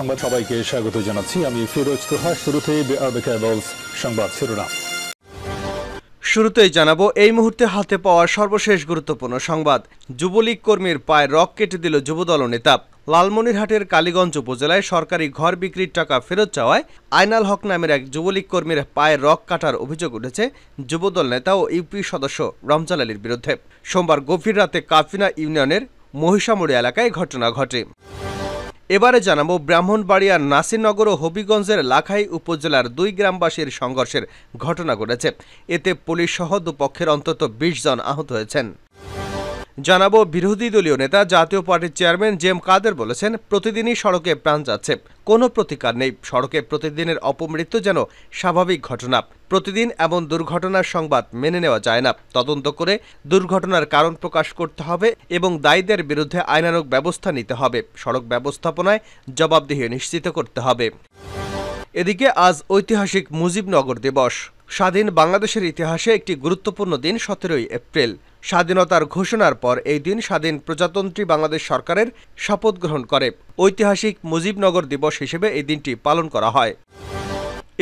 সংবাদ সবাইকে স্বাগত জানাচ্ছি। আমি ফিরোজ তোহা। শুরুতেই সংবাদ শিরোনাম। শুরুতেই জানাবো এই মুহূর্তে হাতে পাওয়া সর্বশেষ গুরুত্বপূর্ণ সংবাদ। যুবলীগ কর্মীর পায়ে রক কেটে দিল যুবদল নেতা। লালমনিরহাটের কালীগঞ্জ উপজেলায় সরকারি ঘর বিক্রির টাকা ফেরত চাওয়ায় আইনাল হক নামের এক যুবলীগ কর্মীর পায়ে রক কাটার অভিযোগ উঠেছে যুবদল নেতা ও ইউপি সদস্য রমজান আলীর বিরুদ্ধে। সোমবার গভীর রাতে কাফিনা ইউনিয়নের মহিষামুড়ি এলাকায় ঘটনা ঘটে। এবারে জানাবো ব্রাহ্মণবাড়িয়ার নাসিরনগর ও হবিগঞ্জের লাখাই উপজেলার 2 গ্রামবাসীর সংঘর্ষের ঘটনা ঘটেছে। এতে পুলিশ সহ দুপক্ষের অন্তত 20 জন আহত হয়েছেন। জানাবো বিরোধী দলীয় নেতা জাতীয় পার্টির চেয়ারম্যান জেম কাদের বলেছেন, প্রতিদিনই সড়কে প্রাণ যাচ্ছে, কোনো প্রতিকার নেই। সড়কে প্রতিদিনের অপমৃত্যু যেন স্বাভাবিক ঘটনা। প্রতিদিন এমন দুর্ঘটনার সংবাদ মেনে নেওয়া যায় না। তদন্ত করে দুর্ঘটনার কারণ প্রকাশ করতে হবে এবং দায়ীদের বিরুদ্ধে আইনানুগ ব্যবস্থা নিতে হবে। সড়ক ব্যবস্থাপনায় জবাবদিহি নিশ্চিত করতে হবে। এদিকে আজ ঐতিহাসিক মুজিবনগর দিবস। স্বাধীন বাংলাদেশের ইতিহাসে একটি গুরুত্বপূর্ণ দিন 17ই এপ্রিল। স্বাধীনতার ঘোষণার পর এই দিন স্বাধীন প্রজাতন্ত্রী বাংলাদেশ সরকারের শপথ গ্রহণ করে। ঐতিহাসিক মুজিবনগর দিবস হিসেবে এই দিনটি পালন করা হয়।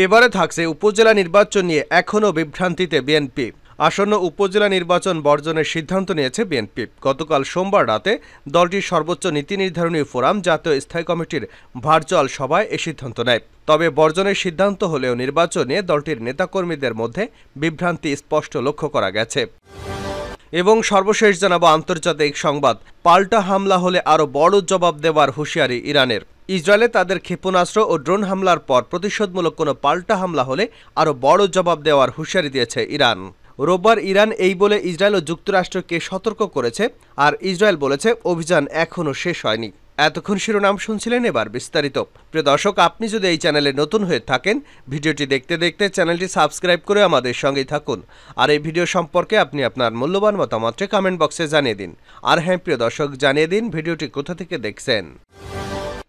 এবারে থাকছে উপজেলা নির্বাচন নিয়ে এখনও বিভ্রান্তিতে বিএনপি। আসন্ন উপজেলা নির্বাচন বর্জনের সিদ্ধান্ত নিয়েছে বিএনপি। গতকাল সোমবার রাতে দলটির সর্বোচ্চ নীতি নির্ধারণী ফোরাম জাতীয় স্থায়ী কমিটির ভার্চুয়াল সভায় এ সিদ্ধান্ত নেয়। তবে বর্জনের সিদ্ধান্ত হলেও নির্বাচনে দলটির নেতাকর্মীদের মধ্যে বিভ্রান্তি স্পষ্ট লক্ষ্য করা গেছে। এবং সর্বশেষ জানাবো আন্তর্জাতিক সংবাদ। পাল্টা হামলা হলে আরও বড় জবাব দেওয়ার হুঁশিয়ারি ইরানের। ইসরায়েলে তাদের ক্ষেপণাস্ত্র ও ড্রোন হামলার পর প্রতিশোধমূলক কোনো পাল্টা হামলা হলে আরও বড় জবাব দেওয়ার হুঁশিয়ারি দিয়েছে ইরান। রোববার ইরান এই বলে ইসরায়েল ও যুক্তরাষ্ট্রকে সতর্ক করেছে, আর ইসরায়েল বলেছে অভিযান এখনও শেষ হয়নি। এতক্ষণ শিরোনাম শুনছিলেন, এবার বিস্তারিত। প্রিয় দর্শক, আপনি যদি এই চ্যানেলে নতুন হয়ে থাকেন, ভিডিওটি দেখতে দেখতে চ্যানেলটি সাবস্ক্রাইব করে আমাদের সঙ্গেই থাকুন। আর এই ভিডিও সম্পর্কে আপনি আপনার মূল্যবান মতামতটি কমেন্ট বক্সে জানিয়ে দিন। আর হ্যাঁ প্রিয় দর্শক, জানিয়ে দিন ভিডিওটি কোথা থেকে দেখছেন।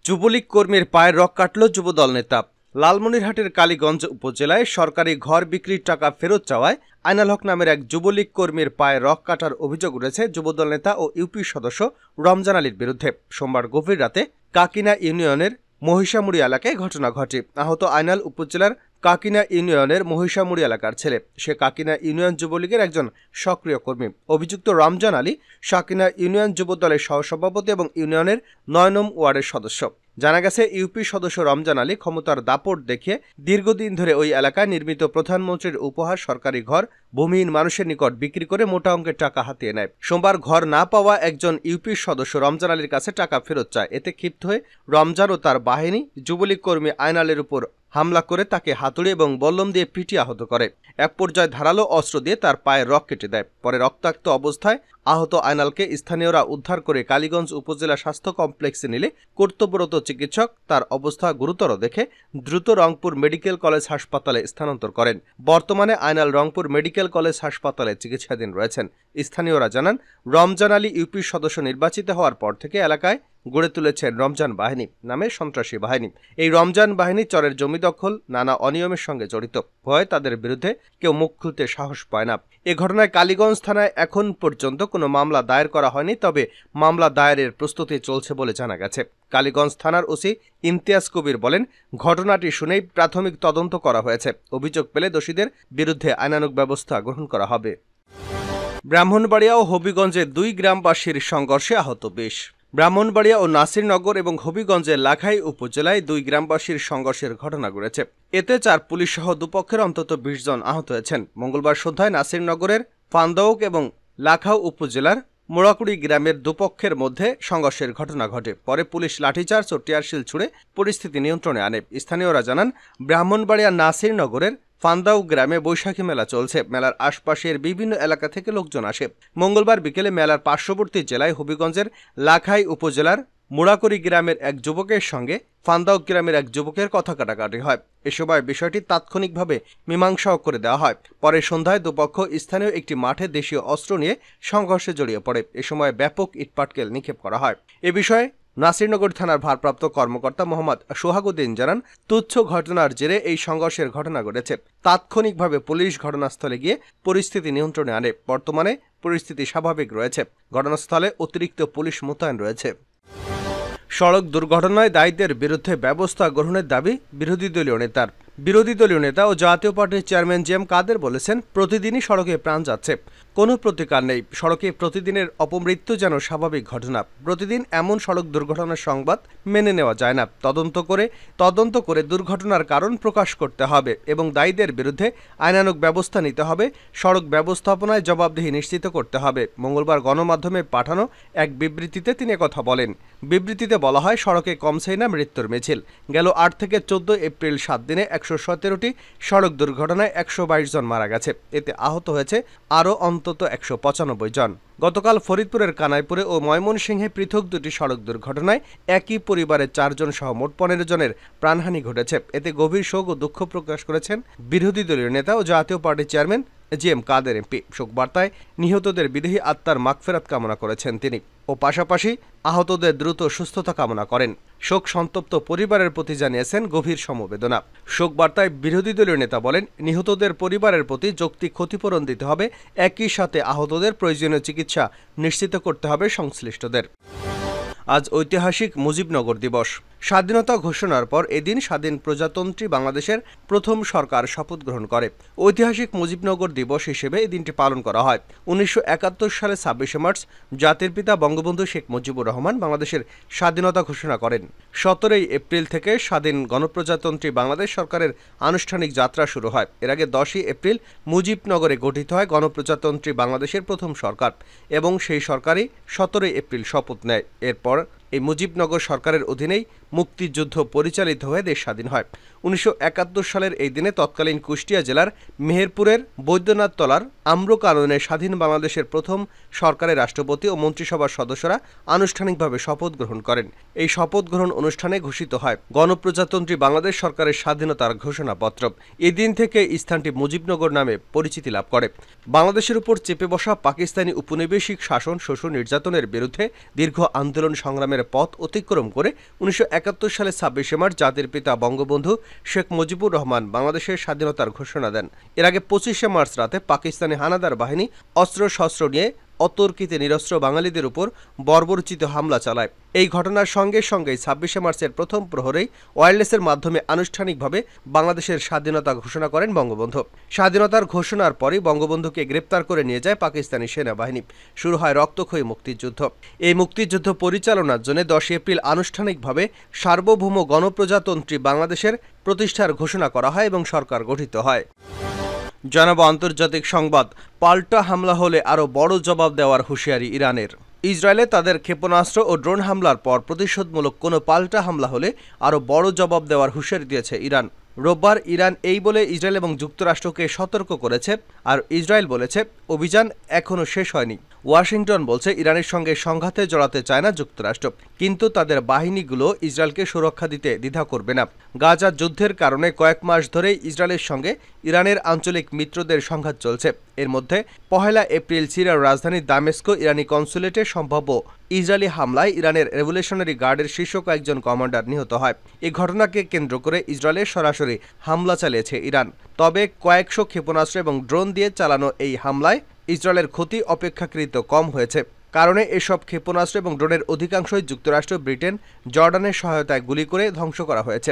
যুবলীগ কর্মীর পায়ের রক কাটল যুবদল নেতা। লালমনিরহাটের কালীগঞ্জ উপজেলায় সরকারি ঘর বিক্রির টাকা ফেরত চাওয়ায় আইনাল হক নামের এক যুবলীগ কর্মীর পায়ে রক কাটার অভিযোগ উঠেছে যুবদল নেতা ও ইউপি সদস্য রমজান আলীর বিরুদ্ধে। সোমবার গভীর রাতে কাকিনা ইউনিয়নের মহিষামুড়ি এলাকায় ঘটনা ঘটে। আহত আইনাল উপজেলার কাকিনা ইউনিয়নের মহিষামুড়ি এলাকার ছেলে। সে কাকিনা ইউনিয়ন যুবলীগের একজন সক্রিয় কর্মী। অভিযুক্ত রমজান আলী কাকিনা ইউনিয়ন যুবদলের সহসভাপতি এবং ইউনিয়নের 9 নং ওয়ার্ডের সদস্য। জানা গেছে, ইউপি সদস্য রমজান আলী ক্ষমতার দাপট দেখিয়ে দীর্ঘদিন ধরে ওই এলাকায় নির্মিত প্রধানমন্ত্রীর উপহার সরকারি ঘর ভূমিহীন মানুষের নিকট বিক্রি করে মোটা অঙ্কের টাকা হাতিয়ে নেয়। সোমবার ঘর না পাওয়া একজন ইউপি সদস্য রমজান আলীর কাছে টাকা ফেরত চায়। এতে ক্ষিপ্ত হয়ে রমজান ও তার বাহিনী যুবলীগ কর্মী আইনালের উপর হামলা করে তাকে হাতুড়ি এবং বল্লম দিয়ে পিটিয়ে আহত করে। এক পর্যায়ে ধারালো অস্ত্র দিয়ে তার পায়ে রক কেটে দেয়। পরে রক্তাক্ত অবস্থায় আহত আইনালকে স্থানীয়রা উদ্ধার করে কালীগঞ্জ উপজেলা স্বাস্থ্য কমপ্লেক্সে নিলে কর্তব্যরত চিকিৎসক তার অবস্থা গুরুতর দেখে দ্রুত রংপুর মেডিকেল কলেজ হাসপাতালে স্থানান্তর করেন। বর্তমানে আইনাল রংপুর মেডিকেল কলেজ হাসপাতালে চিকিৎসাধীন রয়েছেন। স্থানীয়রা জানান, রমজান আলী ইউপি সদস্য নির্বাচিত হওয়ার পর থেকে এলাকায় গড়ে তুলেছেন রমজান বাহিনী নামে সন্ত্রাসী বাহিনী। এই রমজান বাহিনী চরের জমি দখল, নানা অনিয়মের সঙ্গে জড়িত। ভয়ে তাদের বিরুদ্ধে কেউ মুখ খুলতে সাহস পায় না। এ ঘটনায় কালীগঞ্জ থানায় এখন পর্যন্ত কোনো মামলা দায়ের করা হয়নি, তবে মামলা দায়েরের প্রস্তুতি চলছে বলে জানা গেছে। কালীগঞ্জ থানার ওসি ইমতিয়াজ কবির বলেন, ঘটনাটি শুনেই প্রাথমিক তদন্ত করা হয়েছে। অভিযোগ পেলে দোষীদের বিরুদ্ধে আইনানুগ ব্যবস্থা গ্রহণ করা হবে। ব্রাহ্মণবাড়িয়া ও হবিগঞ্জে 2 গ্রামবাসীর সংঘর্ষে আহত 20। ব্রাহ্মণবাড়িয়া ও নাসিরনগর এবং হবিগঞ্জের লাখাই উপজেলায় 2 গ্রামবাসীর সংঘর্ষের ঘটনা ঘটেছে। এতে 4 পুলিশ সহ দুপক্ষের অন্তত 20 জন আহত হয়েছেন। মঙ্গলবার সন্ধ্যায় নাসিরনগরের ফান্দাউক এবং লাখাও উপজেলার মোড়াকুড়ি গ্রামের দুপক্ষের মধ্যে সংঘর্ষের ঘটনা ঘটে। পরে পুলিশ লাঠিচার্জ ও টিয়ারশিল ছুড়ে পরিস্থিতি নিয়ন্ত্রণে আনে। স্থানীয়রা জানান, ব্রাহ্মণবাড়িয়া নাসিরনগরের ফান্দাউ গ্রামে বৈশাখী মেলা চলছে। মেলার আশপাশের বিভিন্ন এলাকা থেকে লোকজন আসে। মঙ্গলবার বিকেলে মেলার পার্শ্ববর্তী জেলায় হবিগঞ্জের লাখাই উপজেলার মোড়াকুড়ি গ্রামের এক যুবকের সঙ্গে ফান্দাউ গ্রামের এক যুবকের কথা কাটাকাটি হয়। এ সময় বিষয়টি তাৎক্ষণিকভাবে মীমাংসাও করে দেওয়া হয়। পরে সন্ধ্যায় দুপক্ষ স্থানীয় একটি মাঠে দেশীয় অস্ত্র নিয়ে সংঘর্ষে জড়িয়ে পড়ে। এ সময় ব্যাপক ইটপাটকেল নিক্ষেপ করা হয়। এ বিষয়ে নাসিরনগর থানার ভারপ্রাপ্ত কর্মকর্তা মোহাম্মদ সোহাগুদ্দিন জানান, তুচ্ছ ঘটনার জেরে এই সংঘর্ষের ঘটনা ঘটেছে। তাৎক্ষণিকভাবে পুলিশ ঘটনাস্থলে গিয়ে পরিস্থিতি নিয়ন্ত্রণে আনে। বর্তমানে পরিস্থিতি স্বাভাবিক রয়েছে। ঘটনাস্থলে অতিরিক্ত পুলিশ মোতায়েন রয়েছে। সড়ক দুর্ঘটনায় দায়ীদের বিরুদ্ধে ব্যবস্থা গ্রহণের দাবি বিরোধী দলীয় নেতার। বিরোধী দলীয় নেতা ও জাতীয় পার্টির চেয়ারম্যান জি এম কাদের বলেছেন, প্রতিদিনই সড়কে প্রাণ যাচ্ছে, কোনো প্রতিকার নেই। সড়কে প্রতিদিনের অপমৃত্যু যেন স্বাভাবিক ঘটনা। প্রতিদিন এমন সড়ক দুর্ঘটনার সংবাদ মেনে নেওয়া যায় না। তদন্ত করে দুর্ঘটনার কারণ প্রকাশ করতে হবে এবং দায়ীদের বিরুদ্ধে আইনানুগ ব্যবস্থা নিতে হবে। সড়ক ব্যবস্থাপনায় জবাবদিহি নিশ্চিত করতে হবে। মঙ্গলবার গণমাধ্যমে পাঠানো এক বিবৃতিতে তিনি কথা বলেন। বিবৃতিতে বলা হয়, সড়কে কমছেই না মৃত্যুর মিছিল। গেল 8 থেকে 14 এপ্রিল 7 দিনে 117টি সড়ক দুর্ঘটনায় 122 জন মারা গেছে। এতে আহত হয়েছে আরও অন্তত 195 জন। গতকাল ফরিদপুরের কানাইপুরে ও ময়মনসিংহে পৃথক দুটি সড়ক দুর্ঘটনায় একই পরিবারের 4 জন সহ মোট 15 জনের প্রাণহানি ঘটেছে। এতে গভীর শোক ও দুঃখ প্রকাশ করেছেন বিরোধী দলীয় নেতা ও জাতীয় পার্টির চেয়ারম্যান জি এম কাদের এমপি। শোক বার্তায় নিহতদের বিদেহী আত্মার মাগফিরাত কামনা করেছেন তিনি ও পাশাপাশি আহতদের দ্রুত সুস্থতা কামনা করেন। শোক সন্তপ্ত পরিবারের প্রতি জানিয়েছেন গভীর সমবেদনা। শোক বার্তায় বিরোধী দলীয় নেতা বলেন, নিহতদের পরিবারের প্রতি যৌক্তিক ক্ষতিপূরণ দিতে হবে, একই সাথে আহতদের প্রয়োজনীয় চিকিৎসা নিশ্চিত করতে হবে সংশ্লিষ্টদের। আজ ঐতিহাসিক মুজিবনগর দিবস। স্বাধীনতা ঘোষণার পর এদিন স্বাধীন প্রজাতন্ত্রী বাংলাদেশের প্রথম সরকার শপথ গ্রহণ করে। ঐতিহাসিক মুজিবনগর দিবস হিসেবে এই দিনটি পালন করা হয়। 1971 সালে 26শে মার্চ জাতির পিতা বঙ্গবন্ধু শেখ মুজিবুর রহমান বাংলাদেশের স্বাধীনতা ঘোষণা করেন। 17 এপ্রিল থেকে স্বাধীন গণপ্রজাতন্ত্রী বাংলাদেশ সরকারের আনুষ্ঠানিক যাত্রা শুরু হয়। এর আগে 10 এপ্রিল মুজিবনগরে গঠিত হয় গণপ্রজাতন্ত্রী বাংলাদেশের প্রথম সরকার এবং সেই সরকারই 17 এপ্রিল শপথ নেয়। এরপর এই মুজিবনগর সরকারের অধীনেই মুক্তিযুদ্ধ পরিচালিত হয়ে দেশ স্বাধীন হয়। 1971 সালের এই দিনে তৎকালীন কুষ্টিয়া জেলার মেহেরপুরের বৈদ্যনাথ তলার আম্রকাননে স্বাধীন বাংলাদেশের প্রথম সরকারের রাষ্ট্রপতি ও মন্ত্রিসভার সদস্যরা আনুষ্ঠানিকভাবে শপথ গ্রহণ করেন। এই শপথ গ্রহণ অনুষ্ঠানে ঘোষিত হয় গণপ্রজাতন্ত্রী বাংলাদেশ সরকারের স্বাধীনতার ঘোষণাপত্র। এই দিন থেকে স্থানটি মুজিবনগর নামে পরিচিতি লাভ করে। বাংলাদেশের উপর চেপে বসা পাকিস্তানি উপনিবেশিক শাসন শোষণ নির্যাতনের বিরুদ্ধে দীর্ঘ আন্দোলন সংগ্রামের পথ অতিক্রম করে 1971 সালে 26শে মার্চ জাতির পিতা বঙ্গবন্ধু শেখ মুজিবুর রহমান বাংলাদেশের স্বাধীনতার ঘোষণা দেন। এর আগে 25শে মার্চ রাতে পাকিস্তানি হানাদার বাহিনী অস্ত্রশস্ত্র নিয়ে অতর্কিতে নিরস্ত্র বাঙালিদের উপর বর্বরোচিত হামলা চালায়। এই ঘটনার সঙ্গে সঙ্গেই 26শে মার্চের প্রথম প্রহরেই ওয়্যারলেসের মাধ্যমে আনুষ্ঠানিকভাবে বাংলাদেশের স্বাধীনতা ঘোষণা করেন বঙ্গবন্ধু। স্বাধীনতার ঘোষণার পরই বঙ্গবন্ধুকে গ্রেপ্তার করে নিয়ে যায় পাকিস্তানি সেনাবাহিনী। শুরু হয় রক্তক্ষয়ী মুক্তিযুদ্ধ। এই মুক্তিযুদ্ধ পরিচালনার জন্য 10 এপ্রিল আনুষ্ঠানিকভাবে সার্বভৌম গণপ্রজাতন্ত্রী বাংলাদেশের প্রতিষ্ঠার ঘোষণা করা হয় এবং সরকার গঠিত হয়। জানাবো আন্তর্জাতিক সংবাদ। পাল্টা হামলা হলে আরও বড় জবাব দেওয়ার হুঁশিয়ারি ইরানের। ইসরায়েলে তাদের ক্ষেপণাস্ত্র ও ড্রোন হামলার পর প্রতিশোধমূলক কোনো পাল্টা হামলা হলে আরও বড় জবাব দেওয়ার হুঁশিয়ারি দিয়েছে ইরান। রোববার ইরান এই বলে ইসরায়েল এবং যুক্তরাষ্ট্রকে সতর্ক করেছে, আর ইসরায়েল বলেছে অভিযান এখনও শেষ হয়নি। ওয়াশিংটন বলছে ইরানের সঙ্গে সংঘাতে জড়াতে চায় না যুক্তরাষ্ট্র, কিন্তু তাদের বাহিনীগুলো ইসরায়েলকে সুরক্ষা দিতে দ্বিধা করবে না। গাজা যুদ্ধের কারণে কয়েক মাস ধরেই ইসরায়েলের সঙ্গে ইরানের আঞ্চলিক মিত্রদের সংঘাত চলছে। এর মধ্যে 1 এপ্রিল সিরিয়ার রাজধানী দামেস্কো ইরানি কনসুলেটে সম্ভাব্য ইসরায়েলি হামলায় ইরানের রেভলিউশনারি গার্ডের শীর্ষ কয়েকজন কমান্ডার নিহত হয়। এই ঘটনাকে কেন্দ্র করে ইসরায়েলের সরাসরি হামলা চালিয়েছে ইরান। তবে কয়েকশো ক্ষেপণাস্ত্র এবং ড্রোন দিয়ে চালানো এই হামলায় ইসরায়েলের ক্ষতি অপেক্ষাকৃত কম হয়েছে। কারণে এসব ক্ষেপণাস্ত্র এবং ড্রোনের অধিকাংশই যুক্তরাষ্ট্র, ব্রিটেন, জর্ডানের সহায়তায় গুলি করে ধ্বংস করা হয়েছে।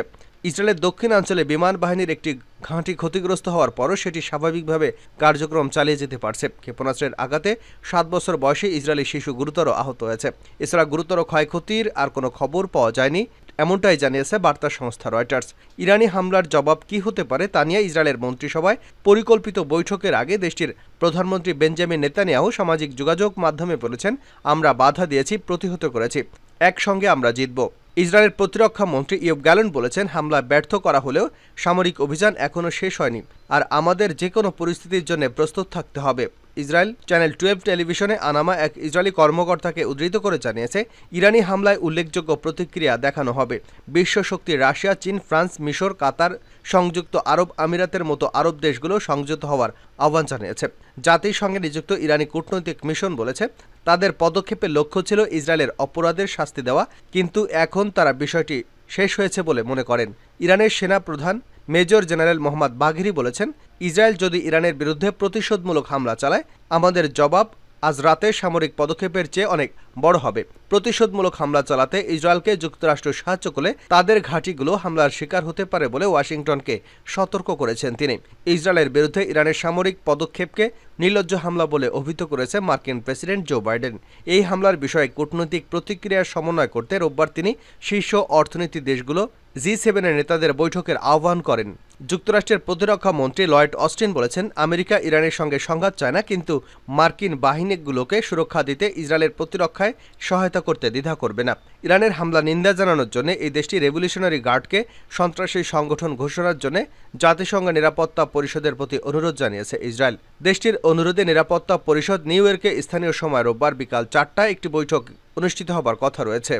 ইসরায়েলের দক্ষিণাঞ্চলে বিমান বাহিনীর একটি ঘাঁটি ক্ষতিগ্রস্ত হওয়ার পরও সেটি স্বাভাবিকভাবে কার্যক্রম চালিয়ে যেতে পারছে। ক্ষেপণাস্ত্রের আঘাতে 7 বছর বয়সী ইসরায়েলি শিশু গুরুতর আহত হয়েছে। এছাড়া গুরুতর ক্ষয়ক্ষতির আর কোনো খবর পাওয়া যায়নি, এমনটাই জানিয়েছে বার্তা সংস্থা রয়টার্স। ইরানি হামলার জবাব কী হতে পারে তা নিয়ে ইসরায়েলের মন্ত্রিসভায় পরিকল্পিত বৈঠকের আগে দেশটির প্রধানমন্ত্রী বেঞ্জামিন নেতানিয়াহু সামাজিক যোগাযোগ মাধ্যমে বলেছেন, আমরা বাধা দিয়েছি, প্রতিহত করেছি, একসঙ্গে আমরা জিতব। ইসরায়েলের প্রতিরক্ষা মন্ত্রী ইয়োব গ্যালেন্ট বলেছেন, হামলা ব্যর্থ করা হলেও সামরিক অভিযান এখনও শেষ হয়নি, আর আমাদের যে কোনো পরিস্থিতির জন্য প্রস্তুত থাকতে হবে। ইসরায়েল চ্যানেল 12 টেলিভিশনে আনামা এক ইসরায়েলি কর্মকর্তাকে উদ্ধৃত করে জানিয়েছে, ইরানি হামলায় উল্লেখযোগ্য প্রতিক্রিয়া দেখানো হবে। বিশ্ব শক্তি রাশিয়া, চীন, ফ্রান্স, মিশর, কাতার, সংযুক্ত আরব আমিরাতের মতো আরব দেশগুলো সংযত হওয়ার আহ্বান জানিয়েছে। জাতিসংঘে নিযুক্ত ইরানি কূটনৈতিক মিশন বলেছে, তাদের পদক্ষেপের লক্ষ্য ছিল ইসরায়েলের অপরাধের শাস্তি দেওয়া, কিন্তু এখন তারা বিষয়টি শেষ হয়েছে বলে মনে করেন। ইরানের সেনা প্রধান মেজর জেনারেল মোহাম্মদ বাঘেরি বলেছেন, ইসরায়েল যদি ইরানের বিরুদ্ধে প্রতিশোধমূলক হামলা চালায়, আমাদের জবাব আজ রাতে সামরিক পদক্ষেপের চেয়ে অনেক বড় হবে। প্রতিশোধমূলক হামলা চালাতে ইসরায়েলকে যুক্তরাষ্ট্র সাহায্য করলে তাদের ঘাঁটিগুলো হামলার শিকার হতে পারে বলে ওয়াশিংটনকে সতর্ক করেছেন তিনি। ইসরায়েলের বিরুদ্ধে ইরানের সামরিক পদক্ষেপকে নির্লজ্জ হামলা বলে অভিহিত করেছে মার্কিন প্রেসিডেন্ট জো বাইডেন। এই হামলার বিষয়ে কূটনৈতিক প্রতিক্রিয়ার সমন্বয় করতে রোববার তিনি শীর্ষ অর্থনীতি দেশগুলো G7-এর নেতাদের বৈঠকের আহ্বান করেন। যুক্তরাষ্ট্রের প্রতিরক্ষা মন্ত্রী লয়েড অস্টিন বলেছেন, আমেরিকা ইরানের সঙ্গে সংঘাত চায় না, কিন্তু মার্কিন বাহিনীগুলোকে সুরক্ষা দিতে ইসরায়েলের প্রতিরক্ষায় সহায়তা করতে দ্বিধা করবে না। ইরানের হামলা নিন্দা জানানোর জন্য এই দেশটি রেভলিউশনারি গার্ডকে সন্ত্রাসী সংগঠন ঘোষণার জন্য জাতিসংঘ নিরাপত্তা পরিষদের প্রতি অনুরোধ জানিয়েছে ইসরায়েল। দেশটির অনুরোধে নিরাপত্তা পরিষদ নিউ ইয়র্কে স্থানীয় সময় রোববার বিকাল 4টায় একটি বৈঠক অনুষ্ঠিত হবার কথা রয়েছে।